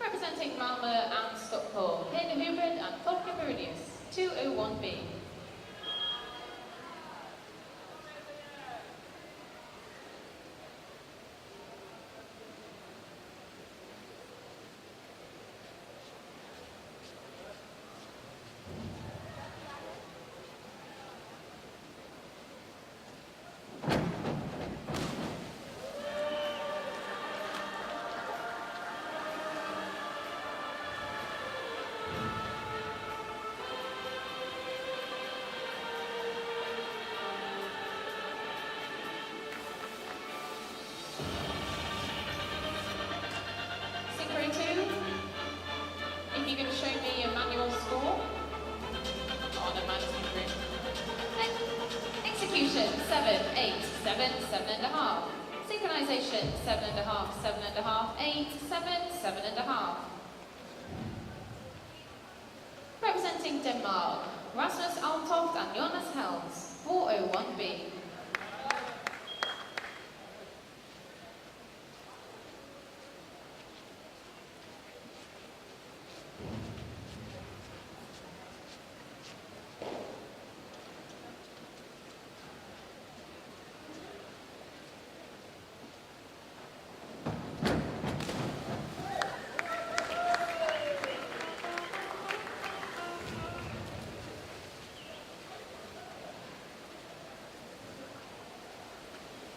Representing Malmö and Stockholm, Peder Hubert and Folke Meridius, 201B. If you can show me your manual score on a management group. Execution 7, 8, 7, 7.5. Synchronization 7.5, 7.5, 8, 7, 7.5. Representing Denmark, Rasmus Altoft and Jonas Helms, 401B.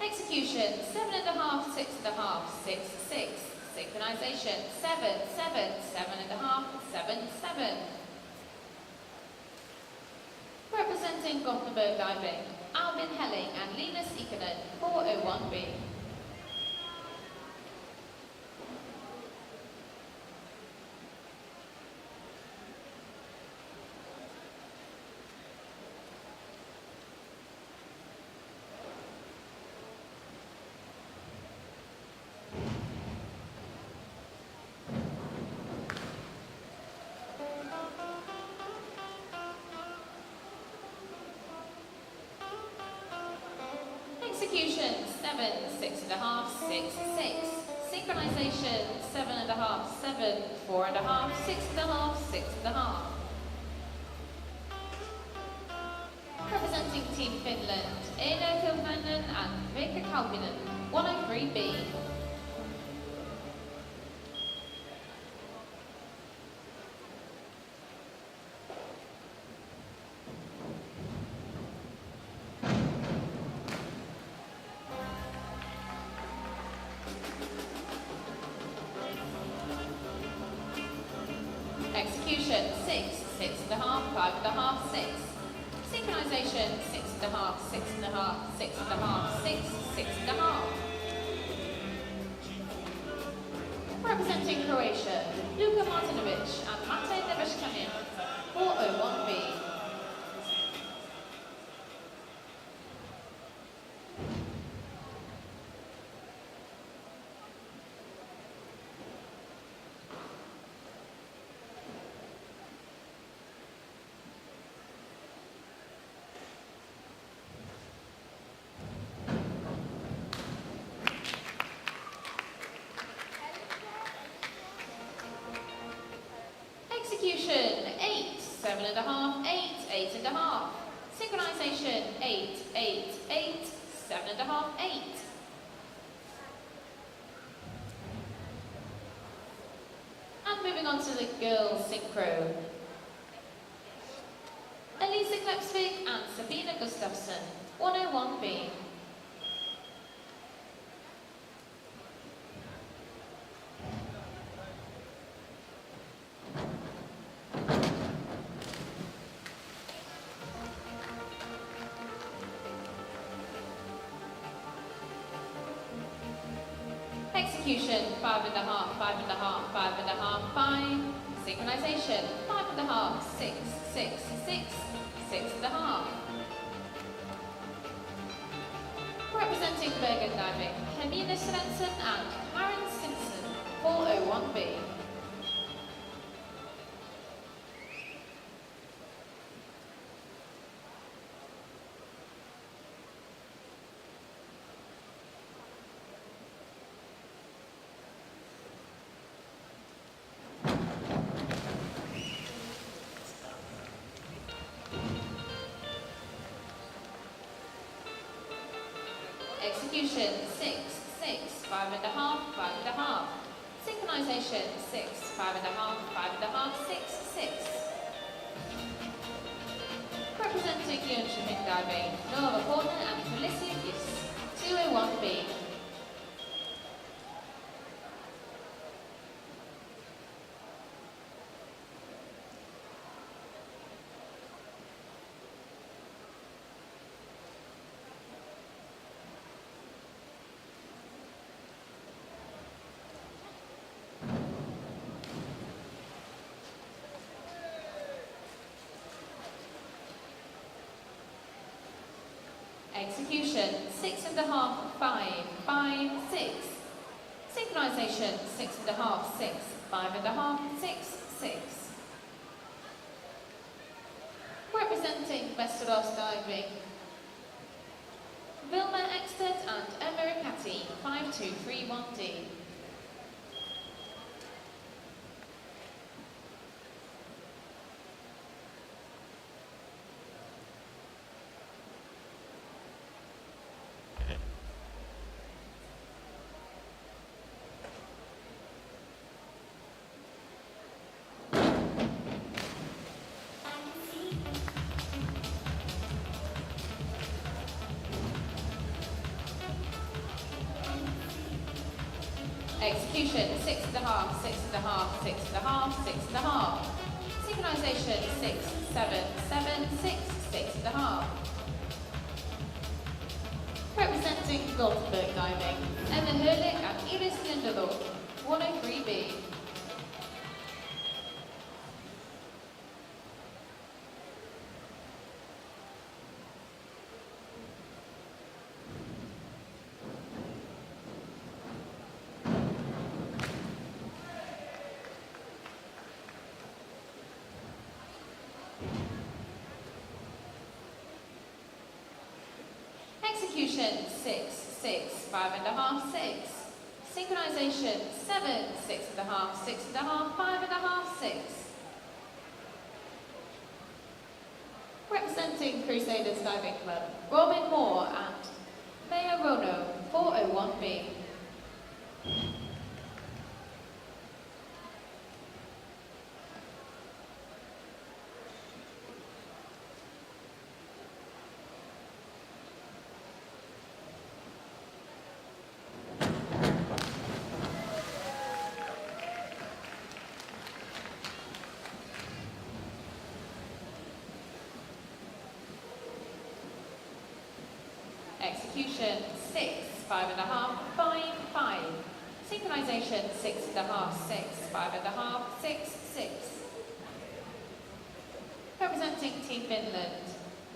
Execution 7.5, 6.5, 6, 6. Synchronization 7, 7, 7.5, 7, 7. Representing Gothenburg Diving, Albin Helling and Linus Ikonen, 401B. Execution 7, 6.5, 6, 6. Synchronization 7.5, 7, 4.5, 6.5, 6.5. Representing Team Finland, Eino Kilpainen and Veikka Kalpinen, 103B. Execution 6, 6.5, 5.5, 6. Synchronization 6.5, 6.5, 6.5, 6, 6.5. Representing Croatia, Luka Martinovic and Matej Neveshkanin, 401B. Execution 8, 7.5, 8, 8.5. Synchronization 8, 8, 8, 7.5, 8. And moving on to the girls synchro. Elisa Klepsvik and Sabina Gustafsson, 101B. Execution 5.5, 5.5, 5.5, 5. Synchronization 5.5, 6, 6, 6, 6.5. Representing Bergen Diving, Hermine Svensson and Karen Simpson, 401B. Execution 6, 6, 5.5, 5.5. Synchronization 6, 5.5, 5.5, 6, 6. Representing Jönköping diving, Nova Portman and Felicia Gis, 201B. Execution 6.5, 5, 5, 6. Synchronization 6.5, 6, 5.5, 6, 6. Representing Westeros diving, Vilma Exted and Emma Ricati, 5231D. Execution 6.5, 6.5, 6.5, 6.5. Synchronization 6, 7, 7, 6, 6.5. Representing Gothenburg diving, Emma Hurlick and Iris Lindelof, 103B. Execution 6, 6, 5.5, 6. Synchronization 7, 6.5, 6.5, 5.5, 6. Representing Crusaders Diving Club, Robin Moore and Maya Rono, 401B. Execution 6, 5.5, 5, 5. Synchronization 6.5, 6, 5.5, 6, 6. Representing Team Finland,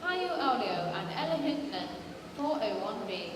Haju Aulio and Ella Hyntnen, 401B.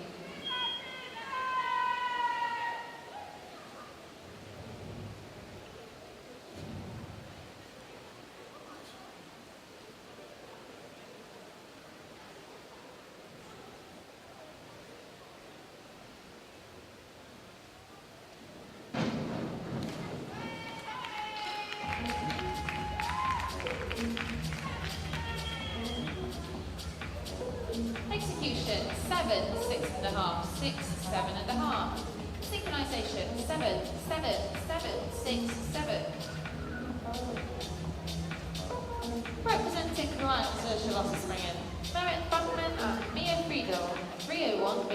Execution 7, 6.5, 6, 7.5. Synchronization 7, 7, 7, 6, 7. Representing Lions Charlottesringen, Merit Buckman and Mia Friedel, 301B.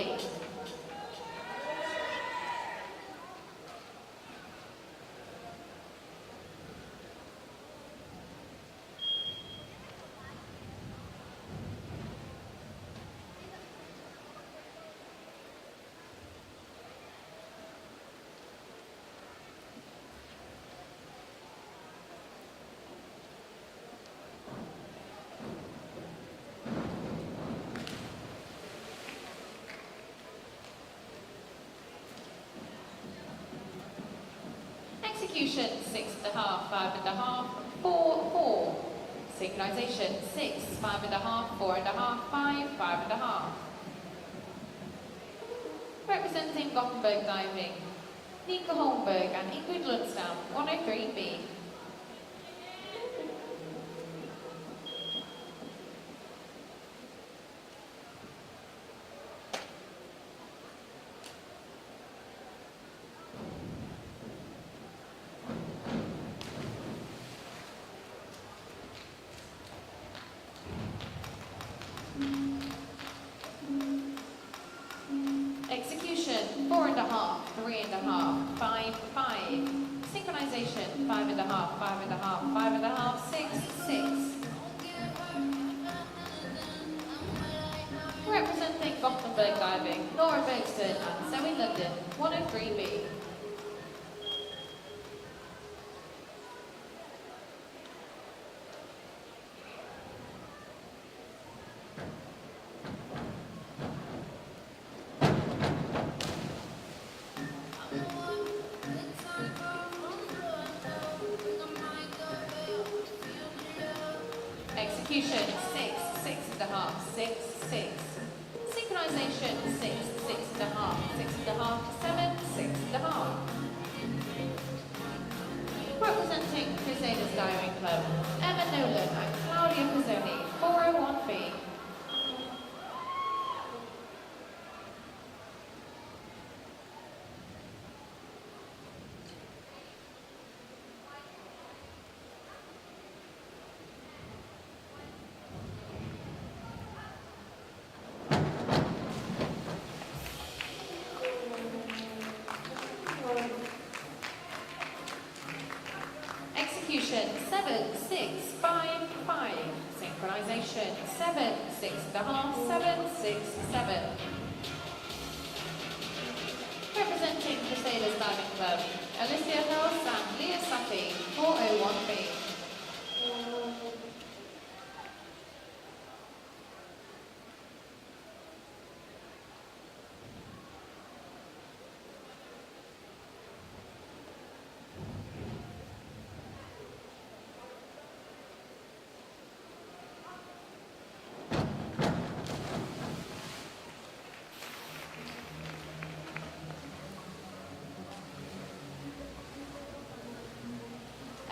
Execution 6.5, 5.5, 4, 4. Synchronization 6, 5.5, 4.5, 5, 5.5. Representing Gothenburg diving, Nika Holmberg and Ingrid Lundstam, 103B. half, 5.5, 6, 6. Representing Gothenburg Diving, Laura Bergen and Zoe London, 103B. Execution, 6.5, 6, 6. Synchronization, 6.5, 6.5, 7, 6.5. Representing Crusaders Diving Club, Emma Nolan and Claudia Pizzoni, 401B. Execution, 7, 6, 5, 5. Synchronization, 7, 6.5, 7, 6, 7. Representing Crusaders Diving Club, Alicia Hills and Leah Safi, 401B.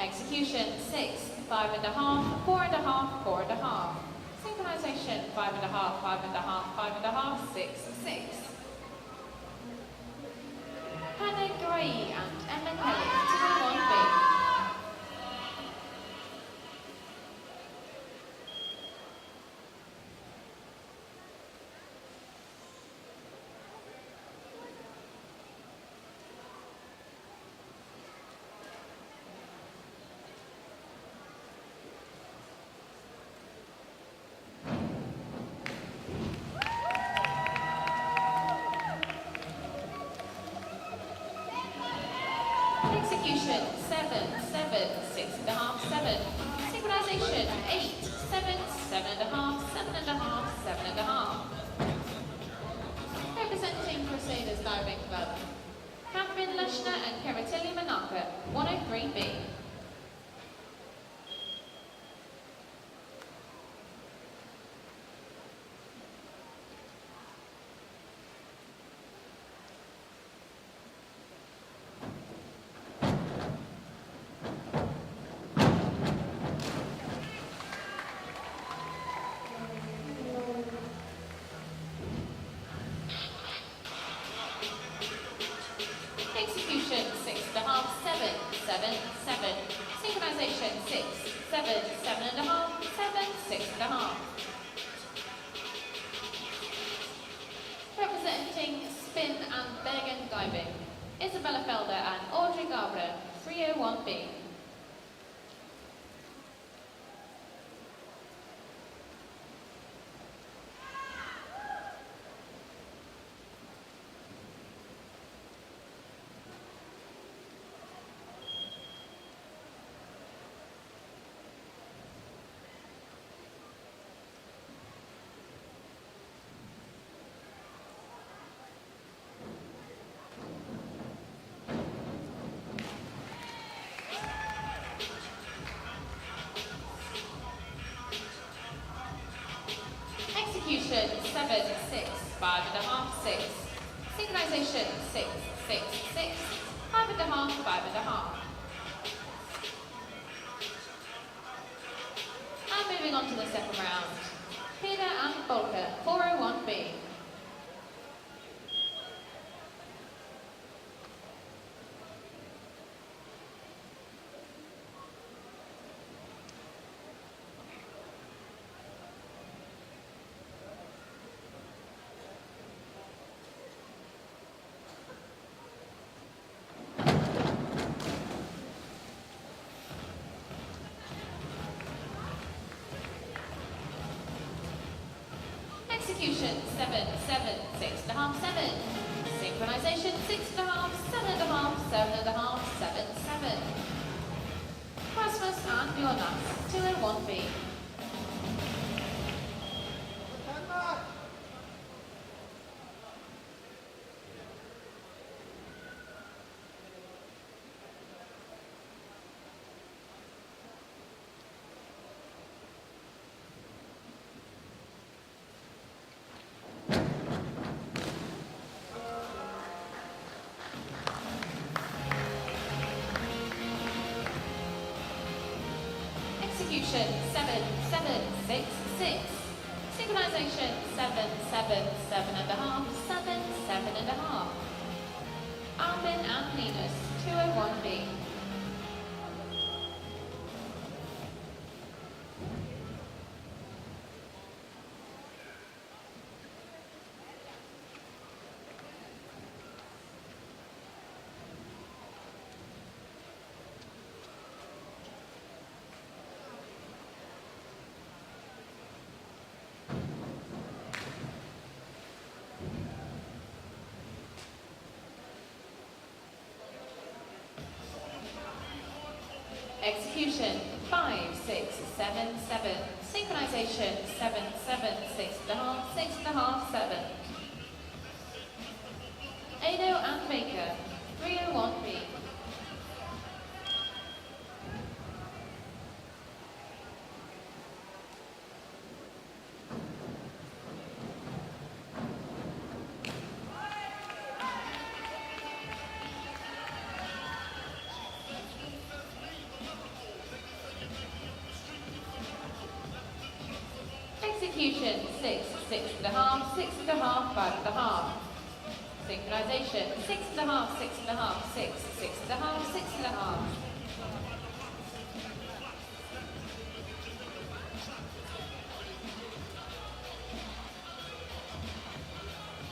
Execution, 6, 5.5, 4.5, 4.5. Synchronization, 5.5, 5.5, 5.5, 6, 6. Hannah Gray and Emma Kelly, 201B. Execution, 7, 7, 6.5, 7. Synchronization, 8, 7, 7.5, 7.5, 7.5. Representing Crusaders Diving Club, Catherine Lushner and Keratili Manaka, 103B. Execution, 6.5, 7, 7, 7. Synchronization, 6, 7, 7.5, 7, 6.5. Representing Spin and Bergen Diving, Isabella Felder and Audrey Gabra, 301B. Execution, 7, 6, 5.5, 6. Synchronization, 6, 6, 6. 5.5, 5.5. And moving on to the second round. Peter and Volker, 401B. 6.5, 7.5, 7.5, 7, 7. Christmas and Jonas, 201B. Execution 7, 7, 6, 6. Synchronization 7, 7, 7.5, 7, 7.5. Arvin and Linus, 201B. Execution 5, 6, 7, 7. Synchronization 7, 7, 6.5, 6.5, 7. Ado and Baker, 301B. Execution 6, 6.5, 6.5, 5.5. Synchronization 6.5, 6.5, 6, 6.5, 6.5.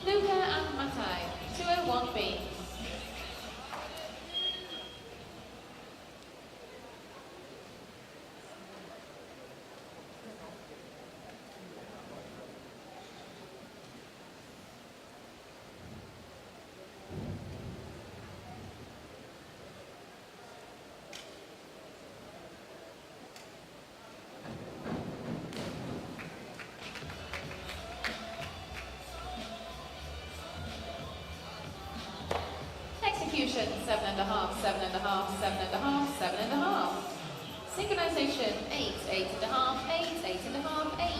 Luca and Matai, 201B. Execution 7.5, 7.5, 7.5, 7.5. Synchronization 8, 8.5, 8, 8.5, 8.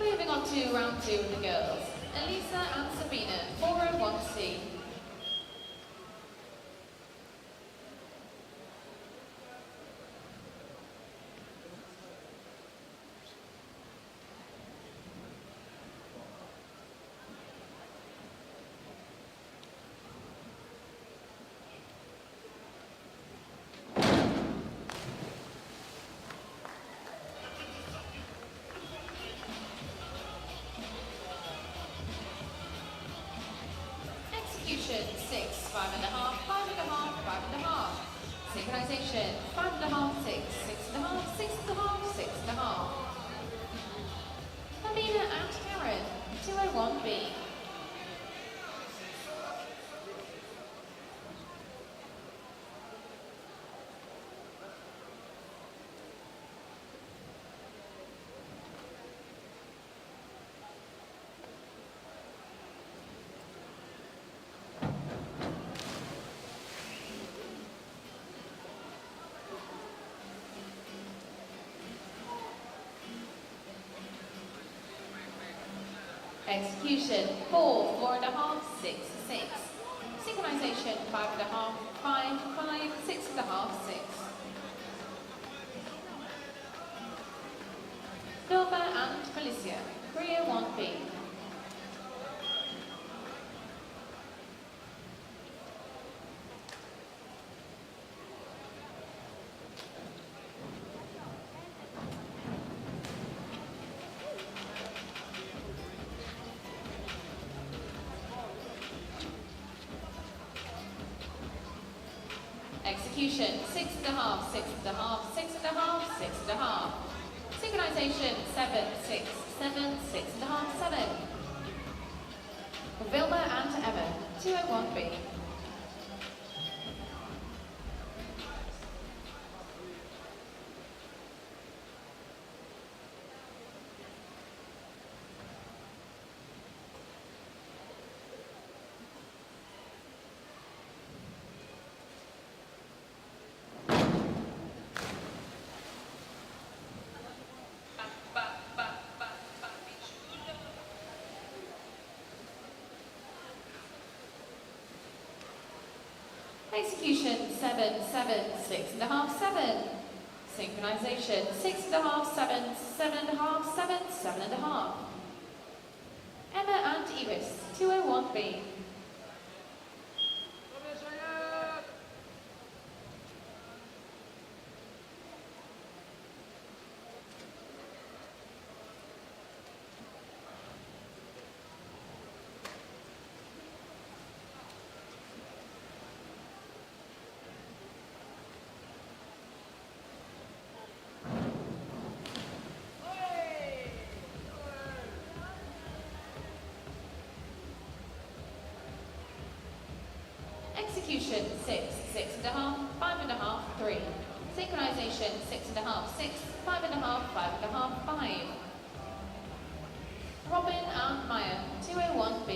Moving on to round 2 of the girls. Elisa and Sabina, 401C. Execution 6, 5.5, 5.5, 5.5. Synchronization 5.5, 6, 6.5, 6.5, 6.5. Amina and Karen, 201B. Execution 4, 4.5, 6, 6. Synchronization 5.5, 5, 5, 6.5, 6. Wilbur and Felicia, 301B. Execution 6.5, 6.5, 6.5, 6.5. Synchronization 7, 6, 7, 6.5, 7. Vilma and Emma, 201B. Execution 7, 7, 6.5, 7. Synchronization 6.5, 7, 7.5, 7, 7.5. Emma and Iris, 201B. Execution 6, 6.5, 5.5, 3. Synchronization 6.5, 6, 5.5, 5.5, 5. Robin and Maya, 201B.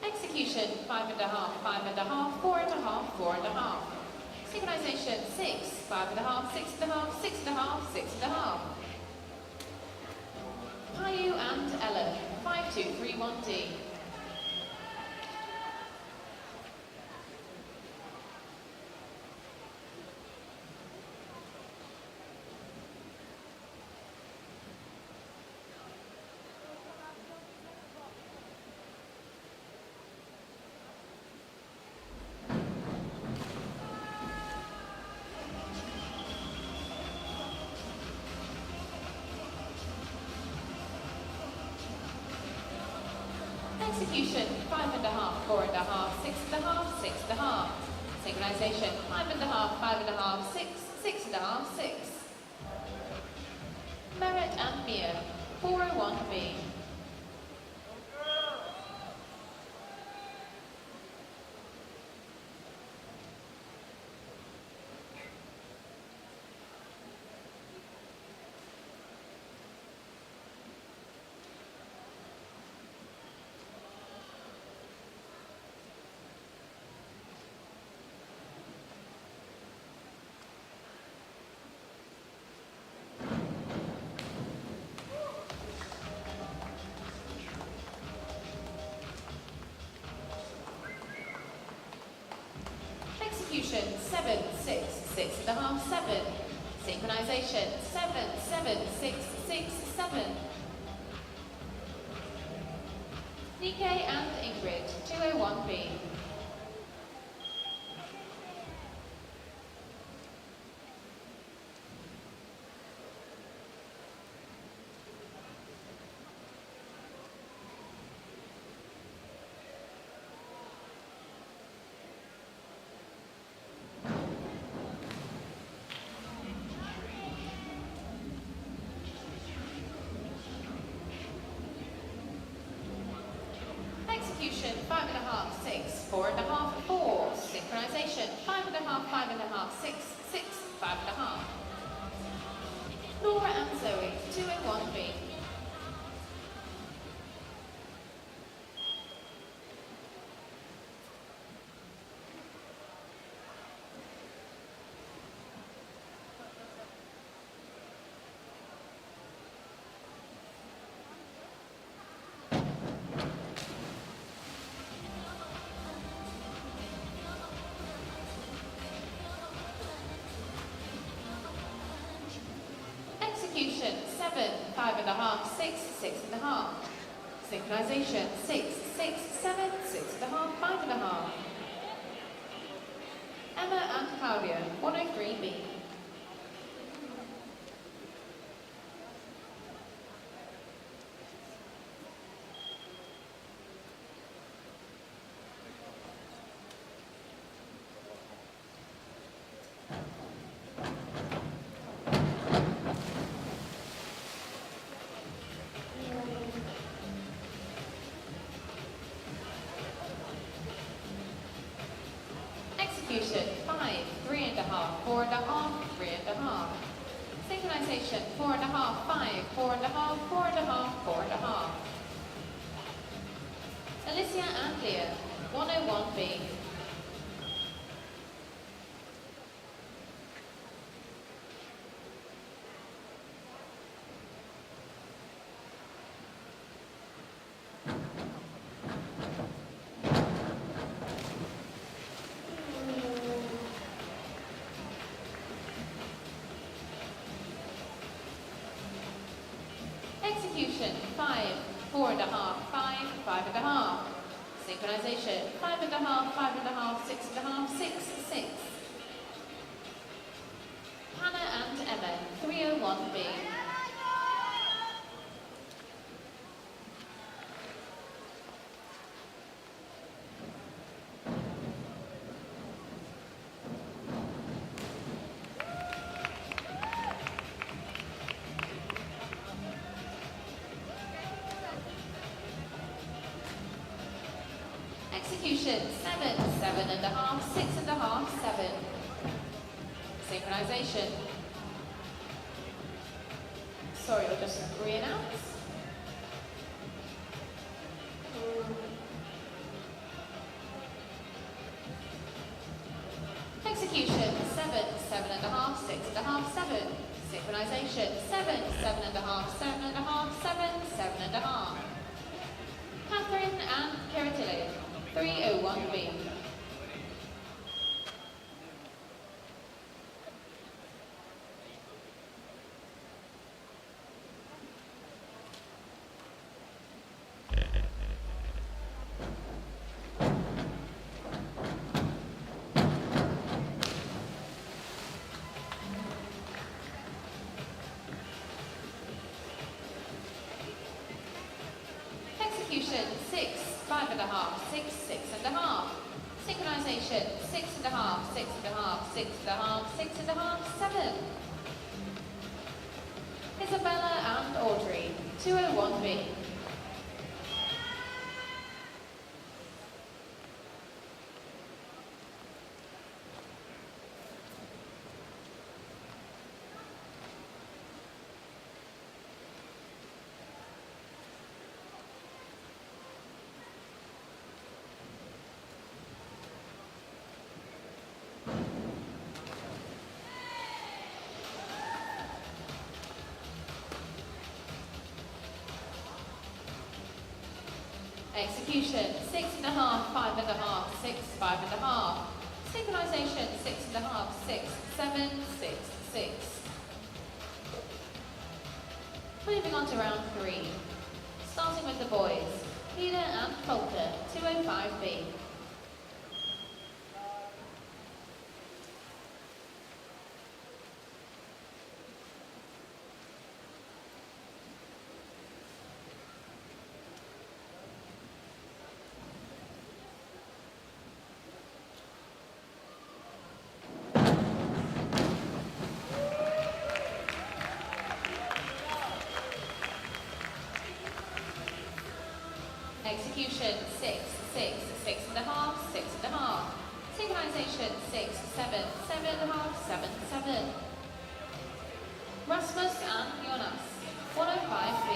Execution 5.5, 5.5, 4.5, 4.5. Synchronization 6, 5.5, 6.5, 6.5, 6.5. Caillou and Ella, 5231D. Execution 5.5, 4.5, 6.5, 6.5. Synchronization 5.5, 5.5, 6, 6.5, 6. Merritt and Mia, 401B. Execution 7, 6, 6.5, 7. Synchronization 7, 7, 6, 6, 7. Nikkei and Ingrid, 201B. Execution 5.5, 6, 4.5, 4. Synchronization 5.5, 5.5, 6, 6, 5.5. Laura and Zoe, 201B. Execution 7, 5.5, 6, 6.5. Synchronization 6, 6, 7, 6.5, 5.5. Emma and Claudia, 103B. Execution 5, 3.5, 4.5, 3.5. Synchronization 4.5, 5, 4.5, 4.5, 4.5. Alicia and Leah, 101B. Execution 5, 4.5, 5, 5.5. Synchronization 5.5, 5.5, 6.5, 6, 6. Hannah and Emma, 301B. Execution 7, 7.5, 6.5, 7. Synchronization. Sorry, we'll just re-announce. Execution 7, 7.5, 6.5, 7. Synchronization 7, 7.5, 7.5, 7, 7.5. Catherine and Keratile, 301B. Execution 6, 5.5, 6, 6.5. Synchronization 6.5, 6.5, 6.5, 6.5, 7. Isabella and Audrey, 201B. Execution 6.5, 5.5, 6, 5.5. Synchronization 6.5, 6, 7, 6, 6. Moving on to round 3. Starting with the boys. Peter and Folker, 205B. Execution 6, 6, 6.5, 6.5. Synchronization 6, 7, 7.5, 7, 7. Rasmus and Jonas, 105B.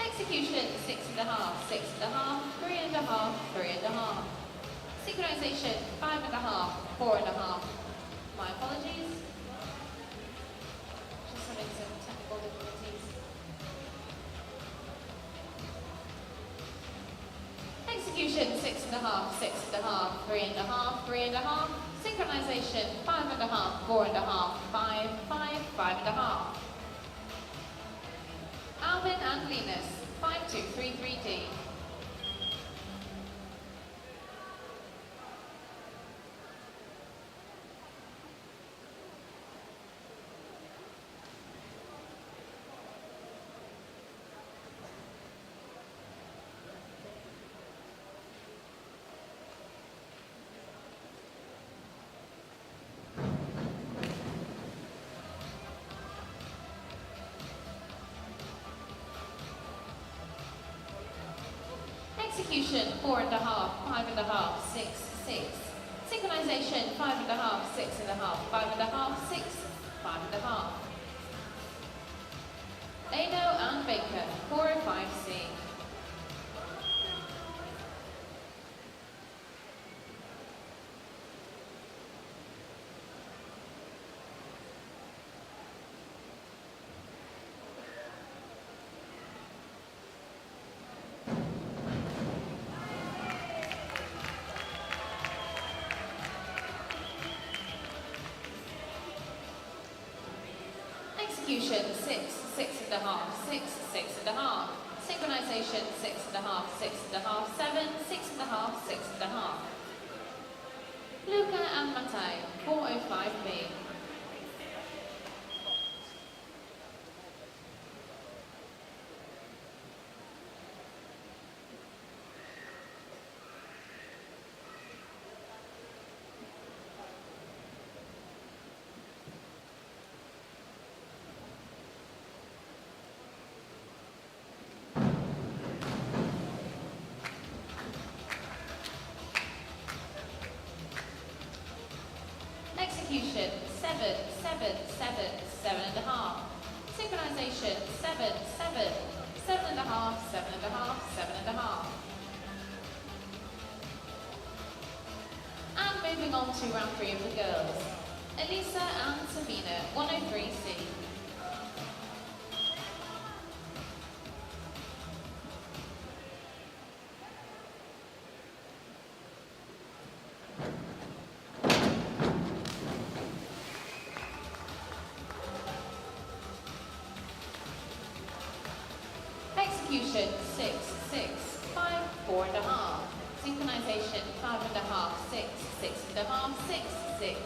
Execution 6.5, 6.5, 3.5. and a half, 3 and a half. Synchronization, 5 and a half, 4 and a half. My apologies. Just having some technical difficulties. Execution, 6 and a half, 6 and a half, 3 and a half, 3 and a half. Synchronization, 5 and a half, 4 and a half, 5, 5, 5 and a half. Alvin and Linus, 5, 2, 3, 3D. Execution, 4 and a half, 5 and a half, 6, 6. Synchronization, 5 and a half, 6 and a half, 5 and a half, 6, 5 and a half. Ano and Baker, 405C. Execution, 6, 6 and a half, 6, 6 and a half. Synchronization, 6 and a half, 6 and a half, 7, 6 and a half, 6 and a half. Luca and Mattei, 405B. Execution, 7, 7, 7, 7 and a half. Synchronization, 7, 7, 7 and a half, 7 and a half, 7 and a half. And moving on to round 3 of the girls. Elisa and Sabina, 103C. Execution, 6, 6, 5, 4 and a half. Synchronization, 5 and a half, 6, 6 and a half, 6, 6.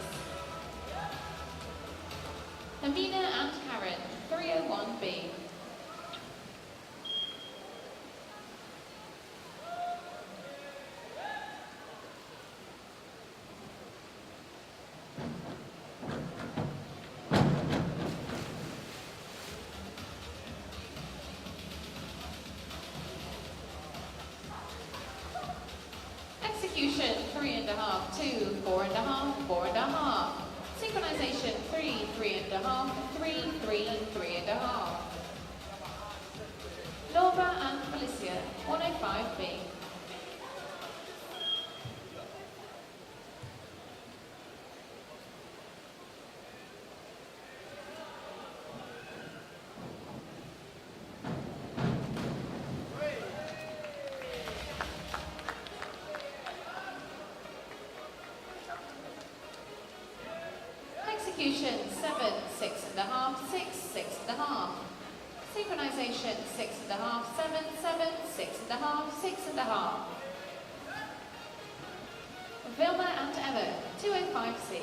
Amina and Karen, 301B. Execution, 3 and a half, 2, 4 and a half, 4 and a half. Synchronization, 3, 3 and a half, 3, 3, 3 and a half. Laura and Felicia, 105B. Execution, 7, 6 and a half, 6, 6 and a half. Synchronization, 6 and a half, 7, 7, 6 and a half, 6 and a half. Vilma and Emma, 205C.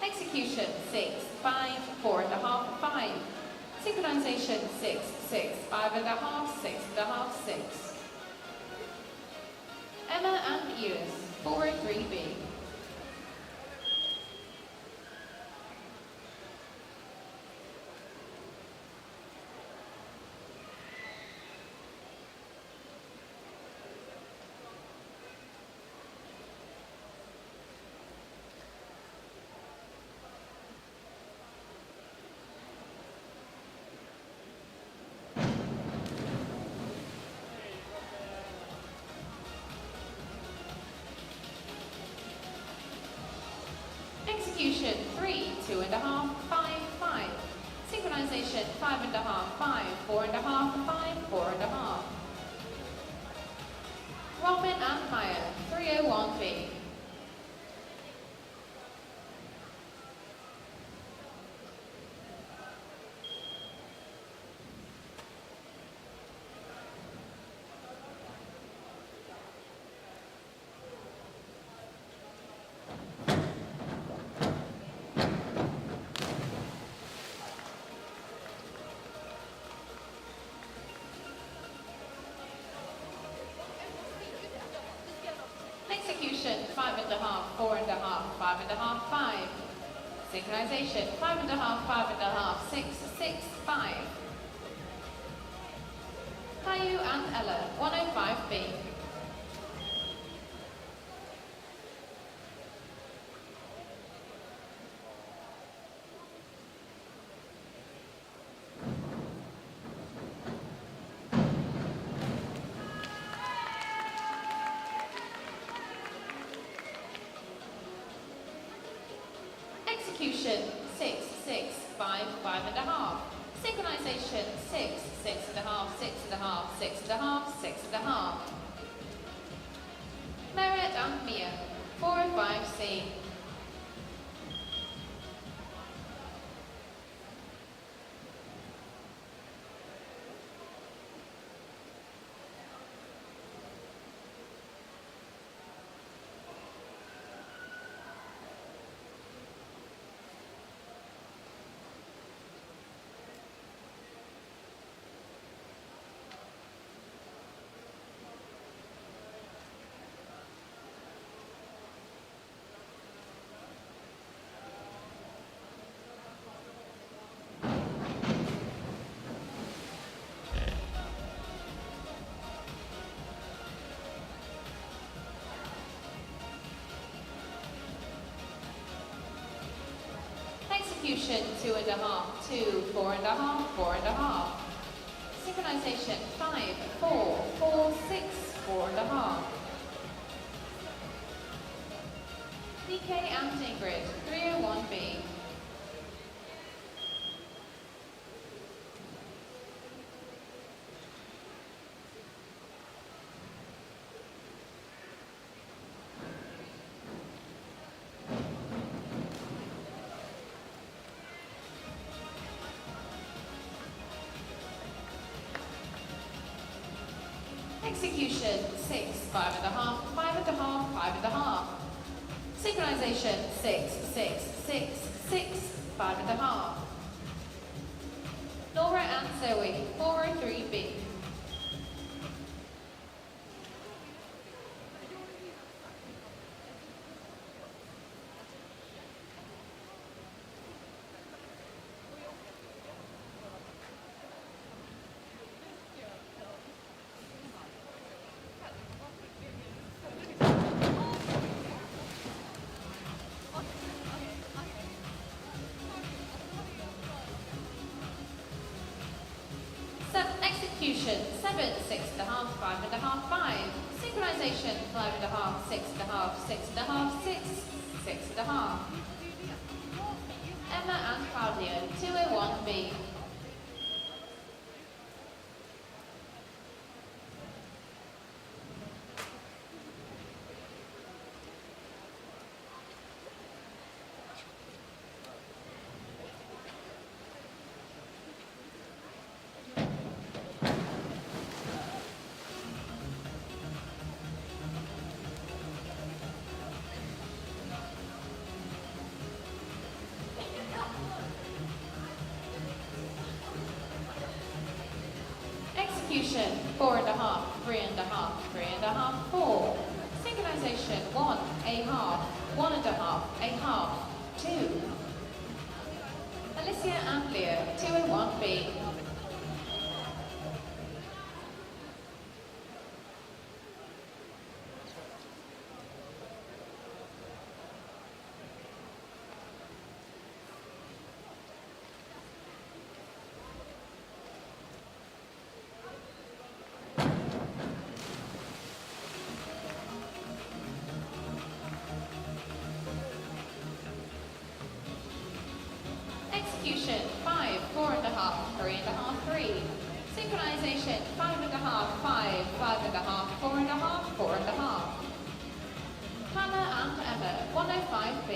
Execution, 6, 5, 4 and a half, 5. Synchronization, 6, 6, 5 and a half, 6 and a half, 6. Emma and Eunice, 403B. Execution 3, 2.5, 5, 5. Synchronization 5.5, 5, 4.5, 5, 4.5. Robin and Maya, 301B. Execution 5.5, 4.5, 5.5, 5. Synchronization 5.5, 5.5, 6, 6, 5. Caillou and Ella, 105B. Execution 6, 6, 5, 5.5. Synchronization 6, 6.5, 6.5, 6.5, 6.5. Merit and Mia, 405C. Execution 2.5, 2, 4.5, 4.5. Synchronization 5, 4, 4, 6, 4.5. DK and Ingrid, 301B. Execution 6, 5.5, 5.5, 5.5. Synchronization 6, 6, 6, 6, 5.5. Laura and Zoe, 403B. Execution 7, 6.5, 5.5, 5. Synchronization 5.5, 6.5, 6.5, 6, 6.5. Emma and Claudia, 201B. Execution 4.5, 3.5, 3.5, 4. Synchronization 1, a half, 1.5, a half, 2. Alicia and Leo, 201B. Execution 5, 4.5, 3.5, 3. Synchronization 5.5, 5, 5.5, 4.5, 4.5. Hannah and Emma, 105B.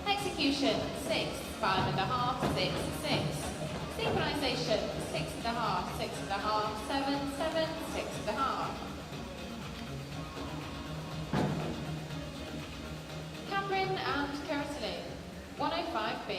Execution 6, 5.5, 6, 6. Synchronization 6.5, 6.5, 7, 7, 6.5. Catherine and Kerosene, 105B.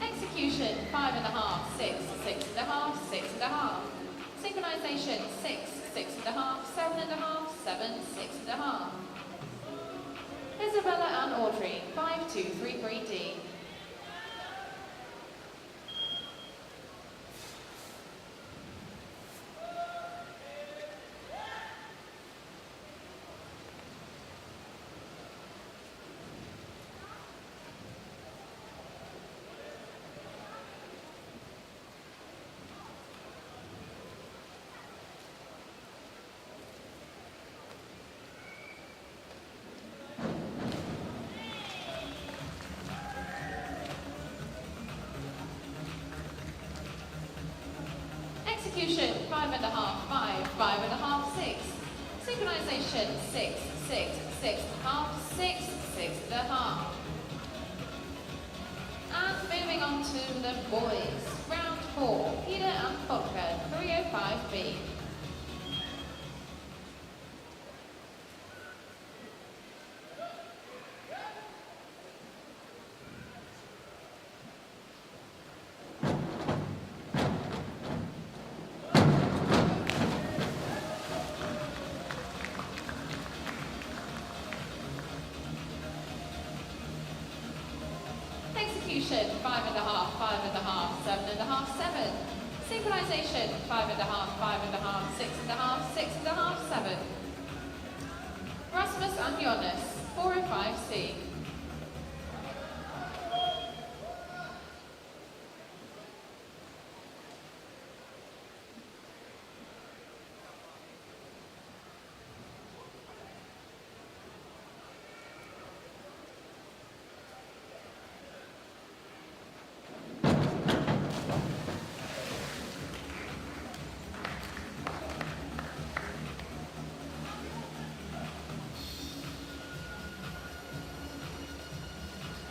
Execution 5.5, 6, 6.5, 6.5. Synchronization 6, 6.5, 7.5, 7, 6.5. Isabella and Audrey, 5233D. Execution 5.5, 5, 5.5, 6. Synchronization 6, 6, 6.5, 6, 6.5. And moving on to the boys. Round 4, Peter and Vodka, 305B. Execution 5.5, 5.5, 7.5, 7. Synchronization 5.5, 5.5, 6.5, 6.5, 7. Rasmus and Jonas, 405C.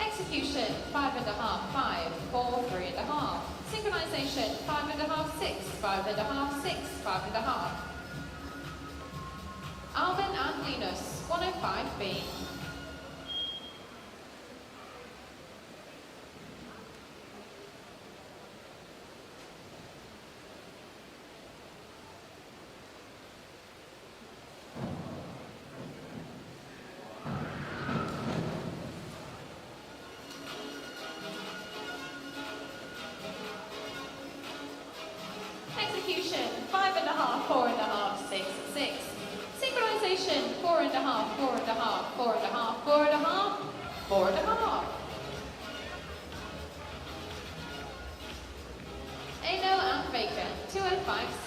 Execution 5.5, 5, 4, 3.5. Synchronization 5.5, 6, 5.5, 6, 5.5. Alvin and Linus, 105B. Execution 5.5, 4.5, 6, 6. Synchronization 4.5, 4.5, 4.5, 4.5, 4.5. Eno and Bergen, 205C.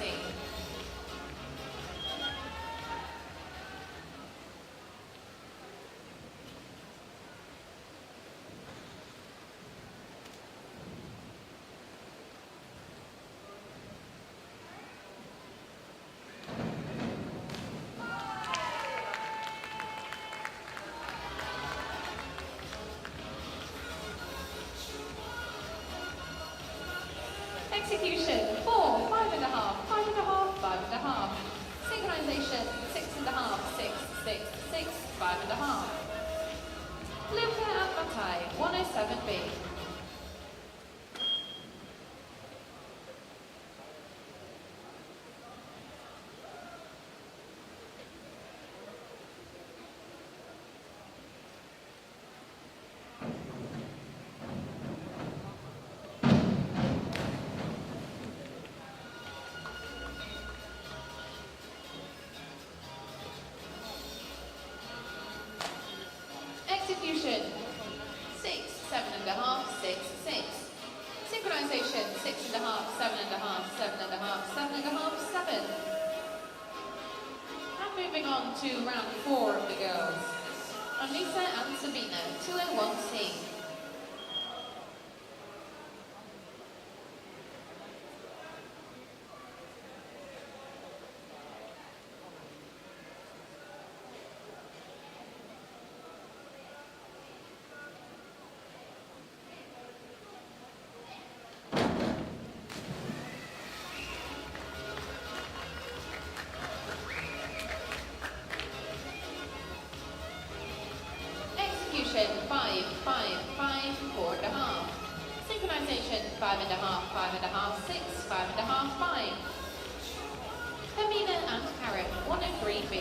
Execution, 4, 5.5, 5.5, 5.5. Synchronization, 6.5, 6, 6, 6, 5.5. Luca and Matai, 107B. Execution, 6, 7.5, 6, 6. Synchronization, 6.5, 7.5, 7.5, 7.5, 7. And moving on to round 4 of the girls. Anissa and Sabina, 201C. Execution, 5, 5, 5, 4.5. Synchronization, 5.5, 5.5, 6, 5.5, 5. Hermina and Karen, 103B.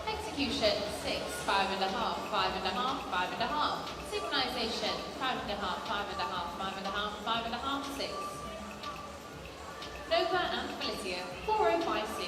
Execution, 6, 5.5, 5.5, 5.5. Synchronization, 5.5, 5.5, 5.5, 5.5, 6. Nova and Felicia, 405C.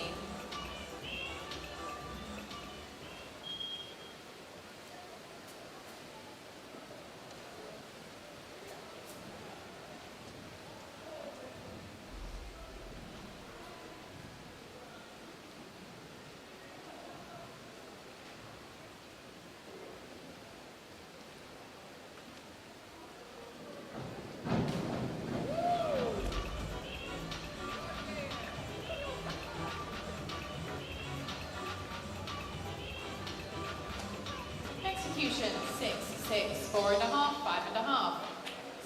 Execution, 6, 6, 4.5, 5.5.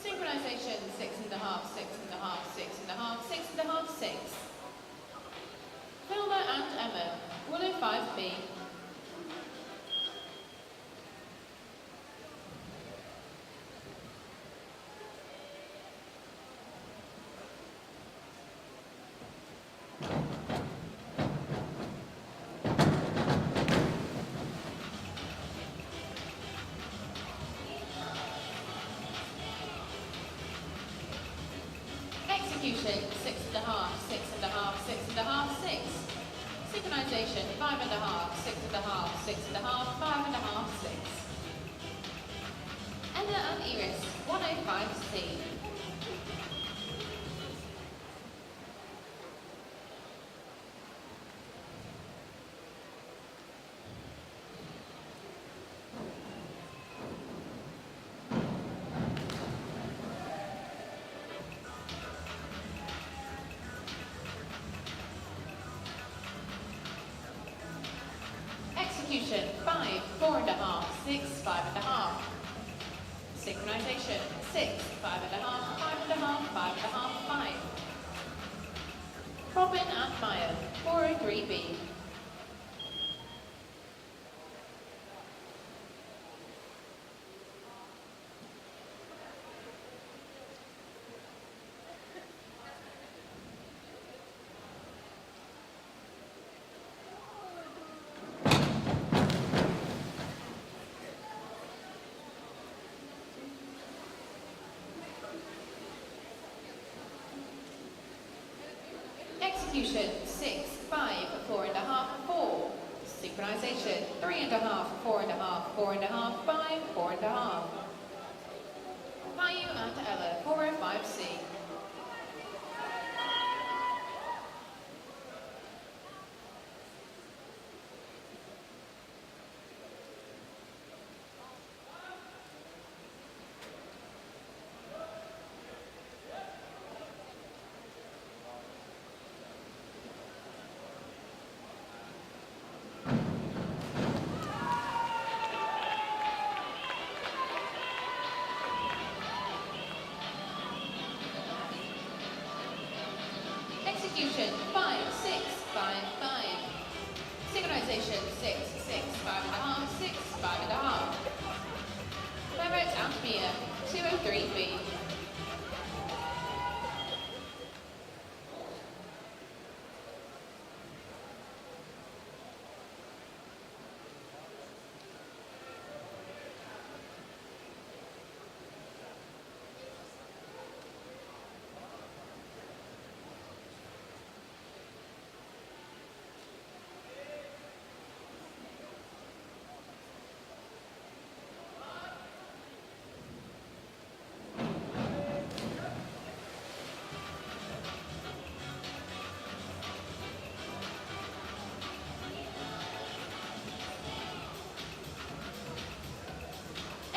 Synchronization, 6.5, 6.5, 6.5, 6.5, 6. Hilda and Emma, 105B. Execution, 6.5, 6.5, 6.5, 6. Synchronization, 5.5, 6.5, 6.5, 5.5, 6. Ella and Iris, 105C. Execution, 5, 4.5, 6, 5.5. Synchronization, 6, 5.5, 5.5, 5.5, 5. Robin and Maya, 403B. Execution, 6, 5, 4.5, 4. Synchronization, 3.5, 4.5, 4.5, 5, 4.5. Mayu and Ella, 405C. Execution 5, 6, 5, 5. Synchronization 6, 6, 5.5, 6, 5.5. Direct Ampere 203B.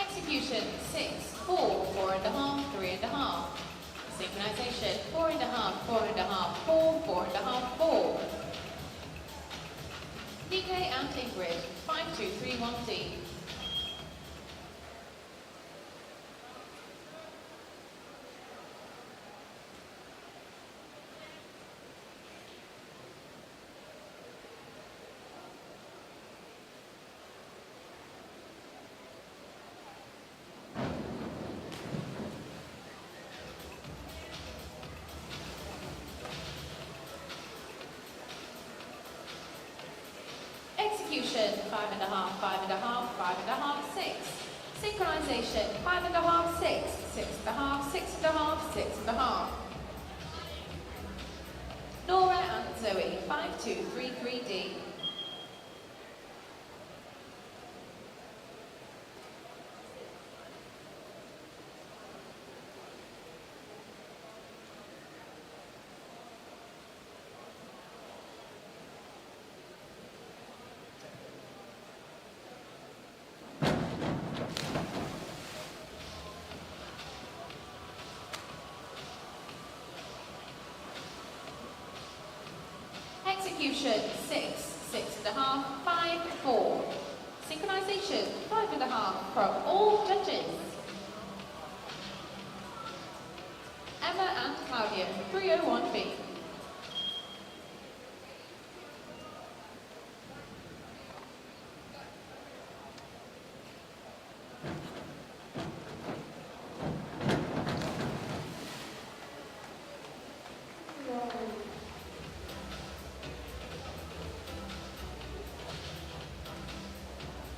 Execution 6, 4, 4.5, 3.5. Synchronization 4.5, 4.5, 4, 4.5, 4. DK and Ingrid 5231D. Execution 5.5, 5.5, 5.5, 6. Synchronization 5.5, 6, 6.5, 6.5, 6.5. Nora and Zoe 5233D. Execution 6, 6.5, 5, 4. Synchronization 5.5 from all judges. Emma and Claudia 301B.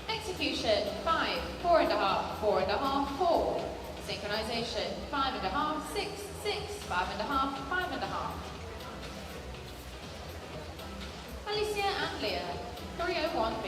Execution 5, 4.5, 4.5, 4. Synchronization 5.5, 6, 6, 5.5, 5.5. Alicia and Leah 301B.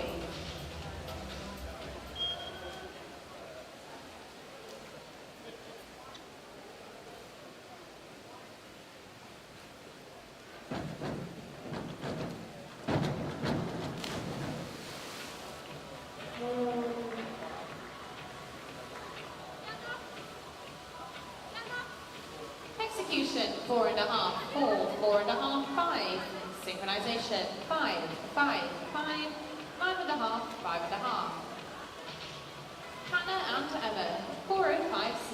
Execution 4.5, 4, 4.5, 5. Synchronization 5, 5, 5, 5.5, 5.5. Hannah and Emma 405C.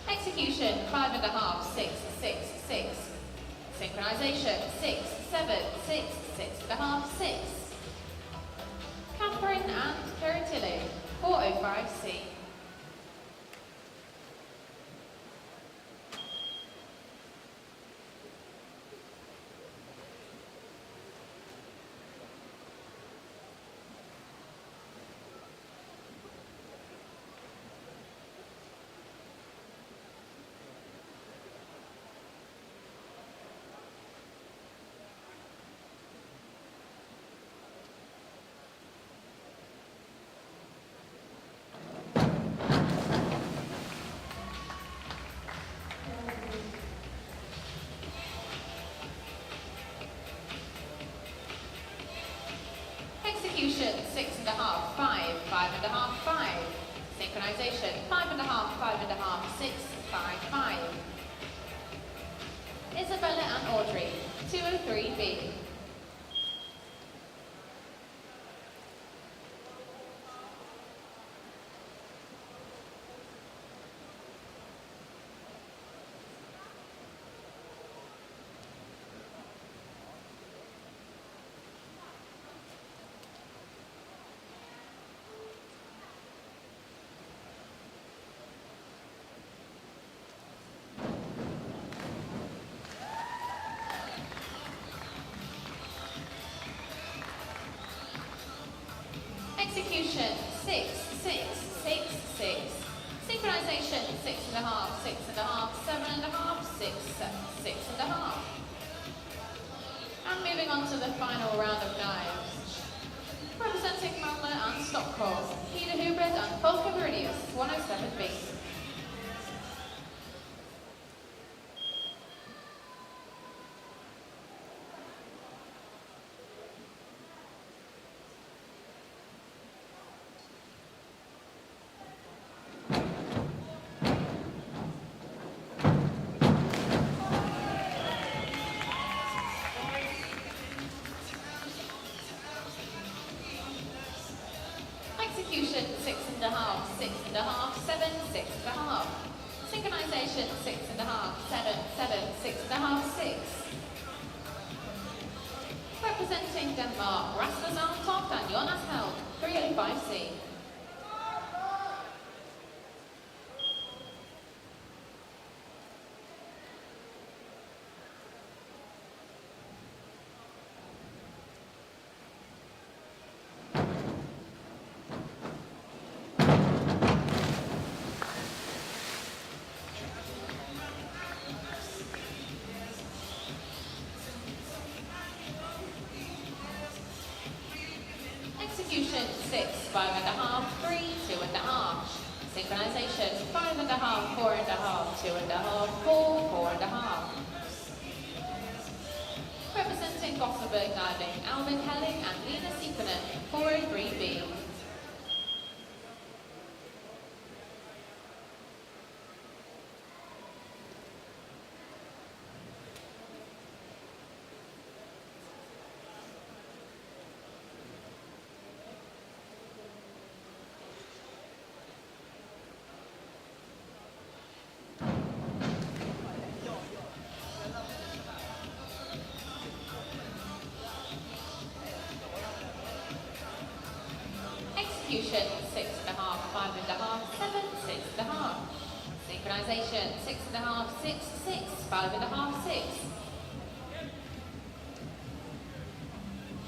Execution 5.5, 6, 6, 6. Synchronization 6, 7, 6, 6.5, 6. Catherine and Peritile 405C. 6 and a half, 5, 5 and a half, 5. Synchronization, 5 and a half, 5 and a half, 6, 5, 5. Isabella and Audrey, 203B. Execution, 6, 6, 6, 6. Synchronization, 6 and a half, 6 and a half, 7 and a half, 6, 6 and a half. And moving on to the final round of dives. Representing Malmö and Stockholm, Peter Hubert and Volker Veridius, 107B. Execution, 6 and a half, 6 and a half, 7, 6 and a half. Synchronization, 6 and a half, 7, 7, 6 and a half, 6. Representing Denmark, Rasmus Altoft and Jonas Held, 305C. Execution, 6, 5 and a half, 3, 2 and a half. Synchronization, 5 and a half, 4 and a half, 2 and a half, 4, 4 and a half. Representing Gothenburg diving, Alvin Helling and Lina Sikkonen, 403B. Execution, 6 and a half, 5 and a half, 7, 6 and a half. Synchronization, 6 and a half, 6, 6, 5 and a half, 6.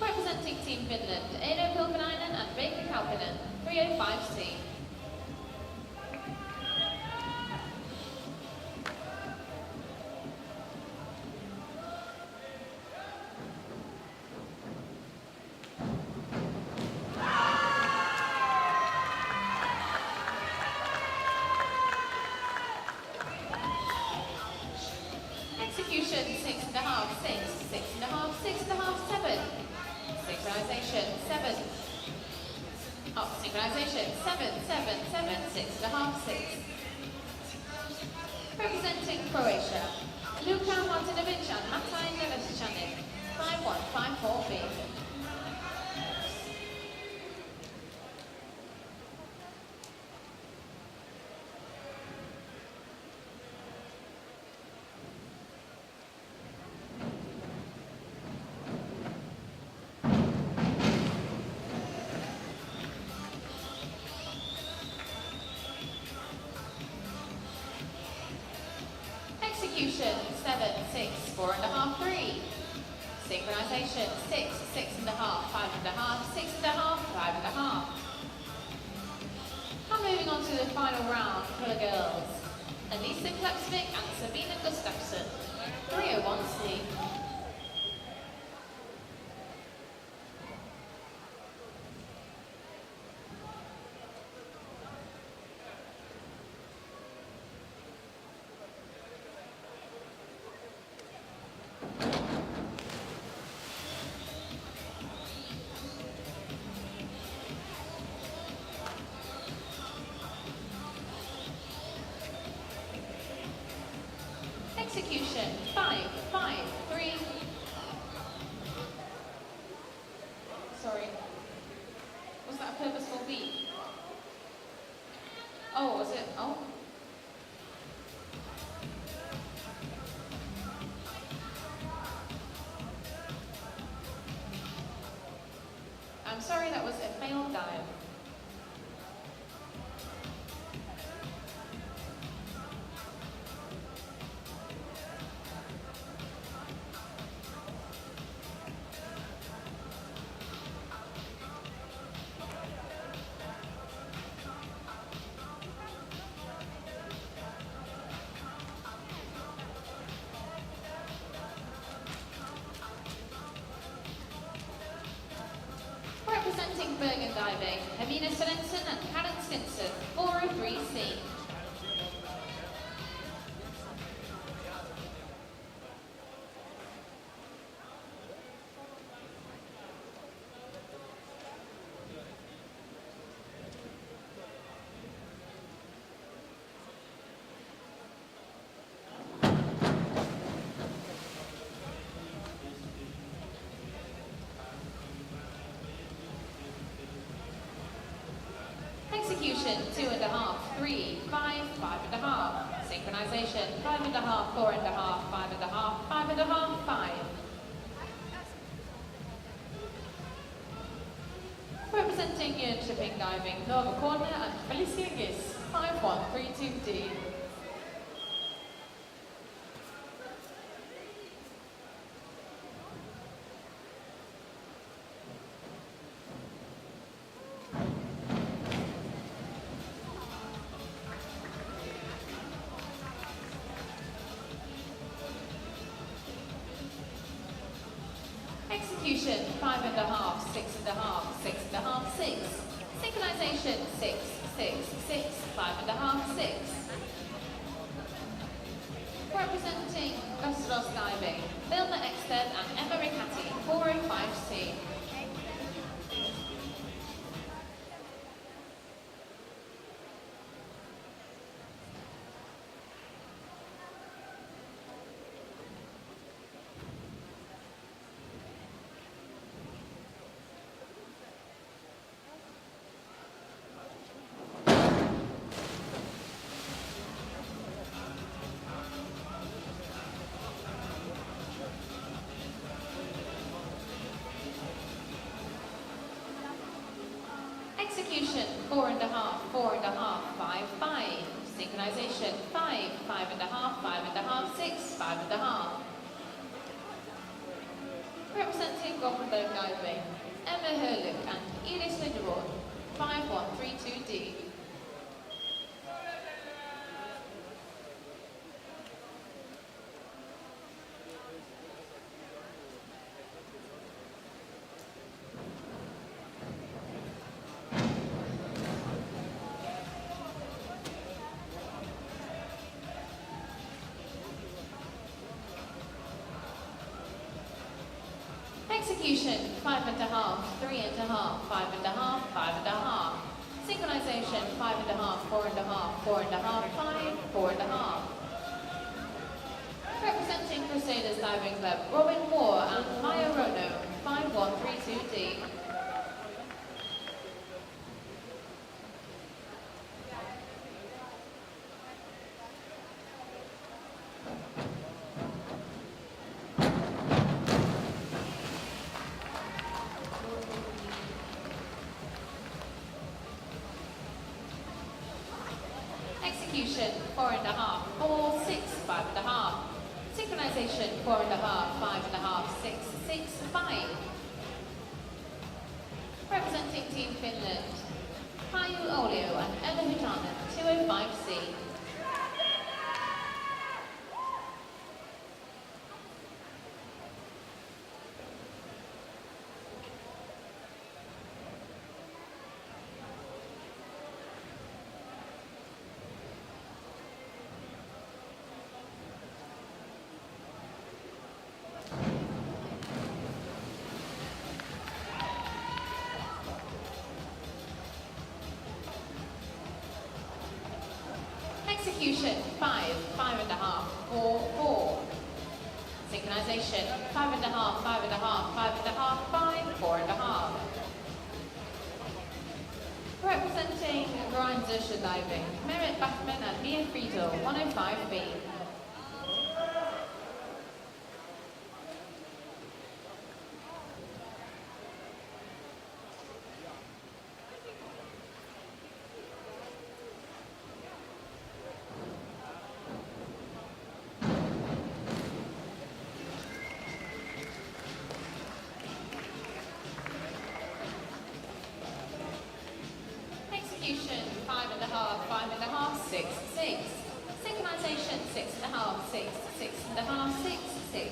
Representing Team Finland, Eino Pilkanainen and Veikka Kaupinen, 305C. Execution, 6 and a half, 6, 6 and a half, 6 and a half, 7. Synchronization, 7. Synchronization, 7, 7, 7, 6 and a half, 6. Representing Croatia, Luka Martinovic and Mataj Nevesčanin, 5154B. Execution, 7, 6, 4 and a half, 3. Synchronization, 6, 6 and a half, 5 and a half, 6 and a half, 5 and a half. Now moving on to the final round for the girls. Elisa Klepsvik and Sabina Gustafsson, 301C. Execution, 5, 5, 3. Sorry. Was that a purposeful beat? Oh, was it? Oh. I'm sorry, that was a failed dive. Representing Bergen diving, Hermine Sorensen and Karen Stinson, 403C. Execution, 2.5, 3, 5, 5.5. Synchronization, 5.5, 4.5, 5.5, 5.5, 5. Representing Yern Shipping Diving, Nova Corner and Felicia Gis, 5132D. Execution, 5.5, 6.5, 6.5, 6. Synchronization, 6, 6, 6, 5.5, 6. Representing Vestos Diving, Vilma Eksted and Emma Ricatti, 405C. Execution, 4.5, 4.5, 5, 5. Synchronization, 5, 5.5, 5.5, 6, 5.5. Representing Gothenburg Diving, Emma Hurluk and Iris Linderoth, 5132D. Execution, 5.5, 3.5, 5.5, 5.5. Synchronization, 5.5, 4.5, 4.5, 5, 4.5. Representing Crusaders Diving Club, Robin Moore and Maya Rono, 5132D. Execution, 4.5, 4, 6, 5.5. Synchronization, 4.5, 5.5, 6, 6, 5. Representing Team Finland, Haju Olio and Ella Hutanen, 205C. Execution, 5, 5.5, 4, 4. Synchronization, 5.5, 5.5, 5.5, 5, 4.5. Representing Grindzursche diving, Merit Bachmann and Mia Friedel, 105B. Execution, 5.5, 5.5, 6, 6. Synchronization, 6.5, 6, 6.5, 6, 6.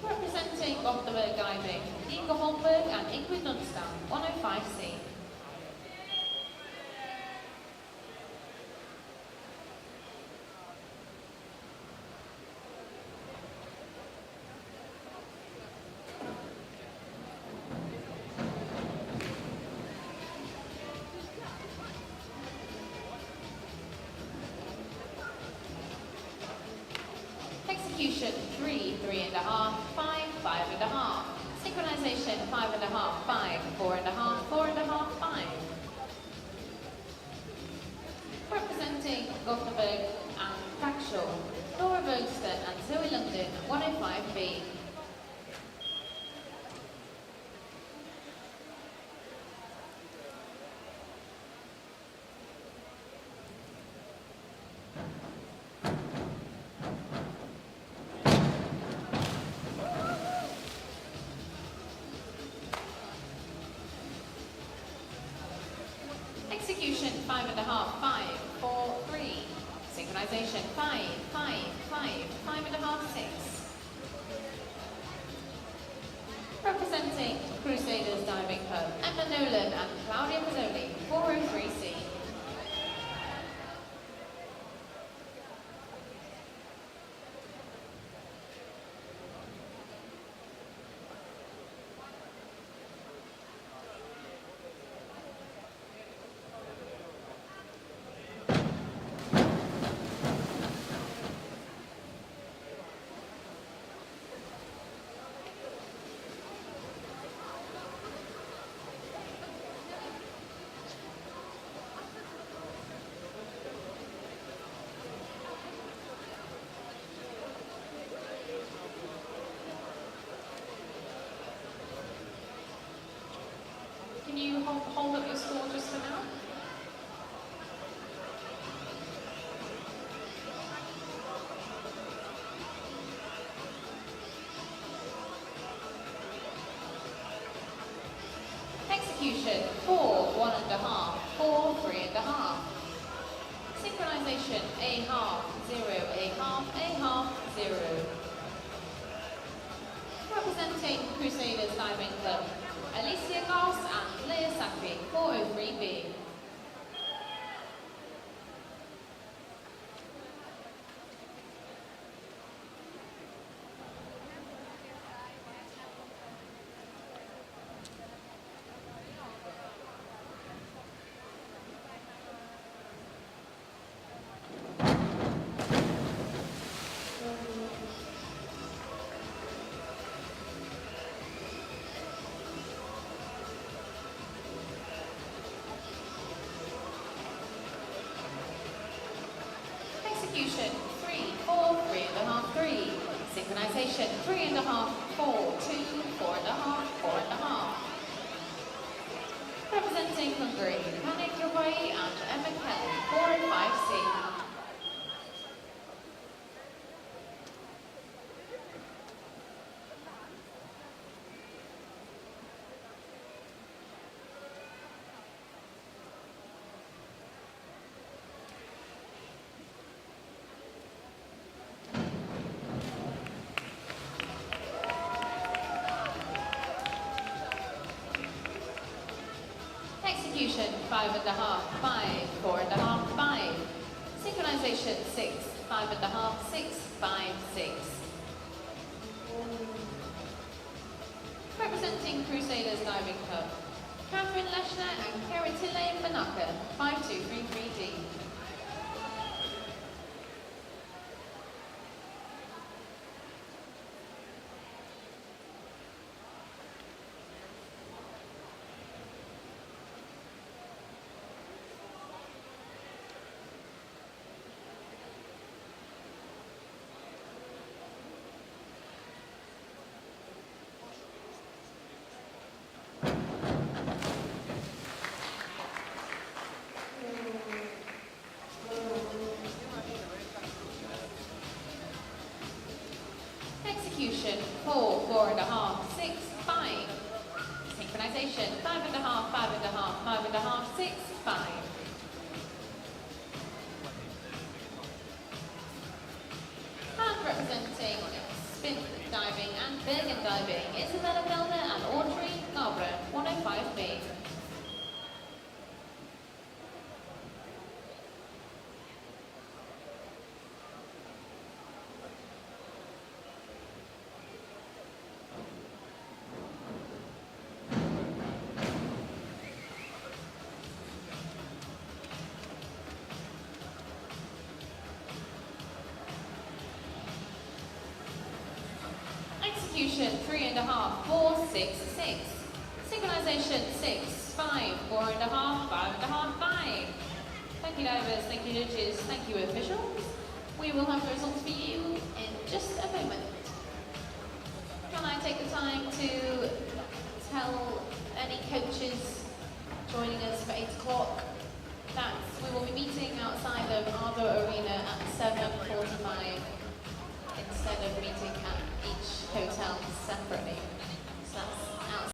Representing Gothenburg diving, Ingo Holmberg and Ingrid Nunstam, 105C. Execution, 3, 3.5, 5, 5.5. Synchronization, 5.5, 5, 4.5, 4.5, 5. Representing Gothenburg and Paxhaw, Laura Bergston and Zoe London, 105B. Execution, 5.5, 5, 4, 3. Synchronization, 5, 5, 5, 5.5, 6. Representing Crusaders Diving Club, Emma Nolan and Claudia Pizzoli, 403C. Can you hold up your score just for now? Execution, 4, 1.5, 4, 3.5. Synchronization, a half, 0, a half, a half, 0. Representing Crusaders Diving Club, Alicia Goss and Leah Sacchi, 403B. Execution, 3, 4, 3.5, 3. Synchronization, 3.5, 4, 2, 4.5, 4.5. Representing Hungary, Panik Yobai and Emma Kelly, 405C. Execution, 5.5, 5, 4.5, 5. Synchronization, 6, 5.5, 6, 5, 6. Representing Crusaders Diving Club, Catherine Leshner and Keritile Manaka, 5233D. Execution, 4, 4.5, 6, 5. Synchronization, 5.5, 5.5, 5.5, 6, 5. And representing spin diving and Bergen diving, Isabella Felder and Audrey Gabra, 105B. Execution, 3.5, 4, 6, 6. Synchronization, 6, 5, 4.5, 5.5, 5. Thank you divers, thank you judges, thank you officials. We will have the results for you in just a moment. Can I take the time to tell any coaches joining us for 8 o'clock that we will be meeting outside of Ardo Arena at 7:45 instead of meeting at each hotel separately. So that's